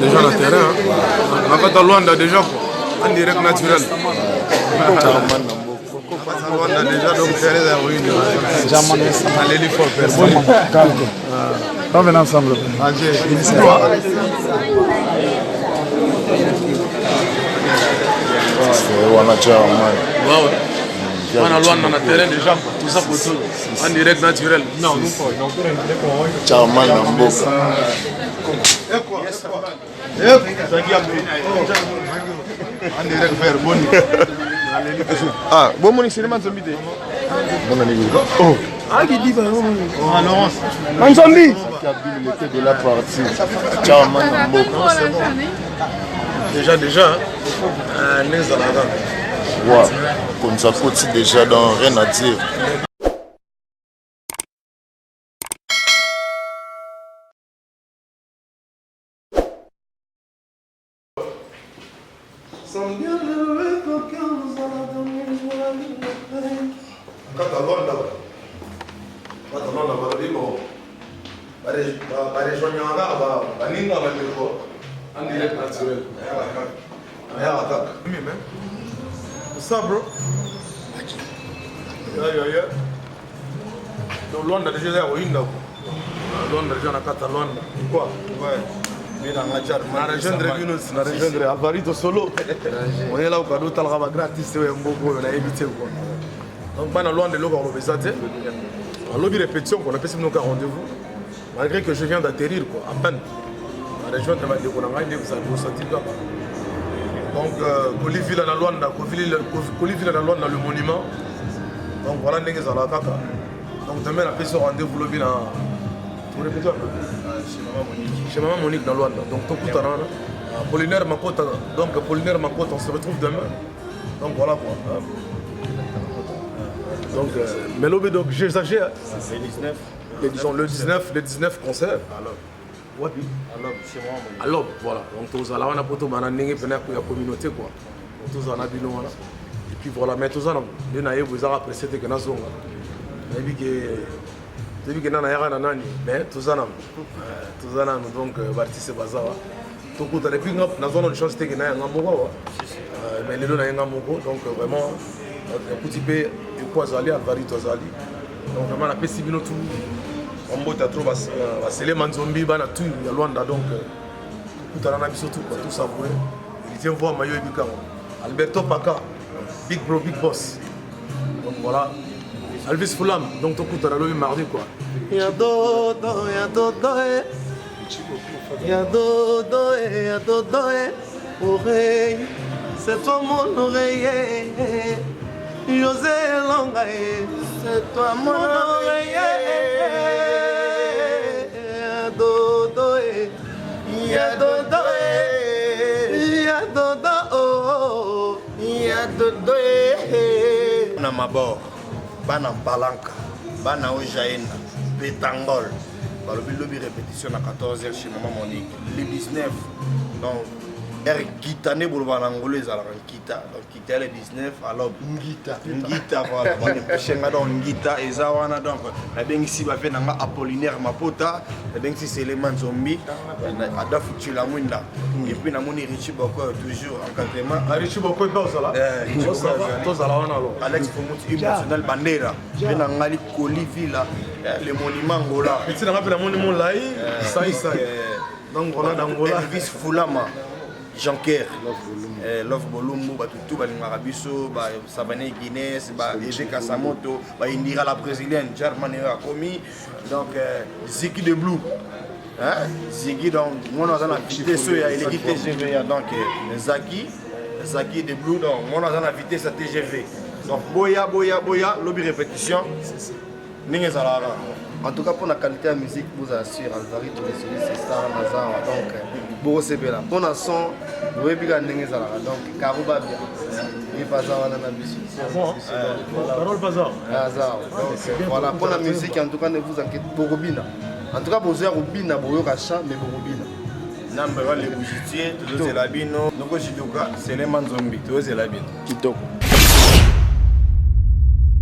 Déjà le terrain, on a fait Luanda déjà quoi, en direct naturel. Luanda déjà donc c'est les ruines. Allez les fort calme. On va ensemble. On a Luanda dans le terrain déjà, tout ça pour tout, en direct naturel. Non, nous pas. Ciao man Namboka. Ah, bon mon cinéma zombie. Mon ami. Oh. Ah qui dit ah Laurence. Un zombie. Il était de la partie. Ciao man Namboka. Déjà Nezalaga. Ouais. Comme ça faut déjà dans rien à dire. What's up, bro? Yeah. Donc Luanda déjà là, oui, non. Luanda déjà na kata Luanda. Quoi? Ouais. Na région de Regunus, na région de Alvarito Solo. On est là au cadeau talga gratis, c'est un beau on a évité quoi. Donc bana Luanda le on le faisait. En lobby répétition qu'on a passé nos rendez-vous. Malgré que je viens d'atterrir quoi, à peine. La région de Madekonanga, vous avez ressenti là. Donc, Coliville dans Luanda, Coliville dans Luanda, le monument. Donc voilà, nous sommes là. Donc demain, on a fait ce rendez-vous lobby dans. Vous répétez un peu? Chez Maman Monique dans Luanda. Donc, tout le temps, Apollinaire Makota. Donc, Apollinaire Makota, on se retrouve demain. Donc voilà quoi. Donc, mais lobby, donc j'exagère. C'est 19. Le 19 concert. Alors, chez moi. alors, voilà. Donc, tous allons on a poto banane pour la communauté quoi. Donc, tous en abino voilà. Et puis voilà, mais tous en les naïfs vous avez apprécié que nous sommes. Et puis que nous n'avons nani, mais tous en donc bâtisse bazar. Donc, tout à l'heure puis nous avons une chance que nous avons beaucoup. Mais les deux n'avons beaucoup, donc vraiment un petit peu de quoi aller, Alvarito Zali. Donc vraiment la pesibino tout. On boit trop c'est les manzombi bana tout ya Luanda donc tout à l'anabi surtout quoi tout ça pour il vient voir maillot et Alberto Paca big bro big boss donc voilà Alvis Foulam donc tout à l'heure mardi quoi ya dodo oreille c'est toi mon oreiller José Longaye c'est toi mon oreiller na mabor bana balanka bana ojaena petangol balobi répétition à 14h chez Maman Monique le 19 donc Kita ne boloba na ngolo ezala Kita donc Kita le 19 alors Ngita voilà on chenga donc Ngita eza wana donc na bengisi ba fe nanga Apollinaire Mapota na bengisi Seleman Zombi ada futula mwinda et puis na moni Richie Boko toujours encadrement Richie Boko pas ça là tous ala wana alors Alex Fomut émotionnel bandera pe na ngali Colivilla le monument ngola petit na rappel monument là ça donc on a d'Angola Elvis Fulama Jean-Kerr, Love Bolumbo, tout Marabiso, Savane Guinness, Ege Kasamoto, Indira la brésilienne, Germany a commis, donc Ziggy de Blue. Ziggy, donc, moi, on a invité ceux qui ont l'équipe TGV, donc Zaki de Blue, donc, moi, on a invité sa TGV. Donc, Boya, lobby répétition, Ningezalara. En tout cas, pour la qualité de la musique, vous assure, Alvarito, c'est ça, Nazar, donc, Boro Sebela. Pour la son, vous avez bien donc, Karouba bien. Et Bazar, on a un Carole Bazar. Donc, voilà, pour la musique, en tout cas, ne vous inquiétez pas, Borobina. En tout cas, vous avez Robina, Borokacha, mais Borobina. Number one, les boutiquiers, tous les labino, donc, c'est les manzombi, tous les labino. Kitoko.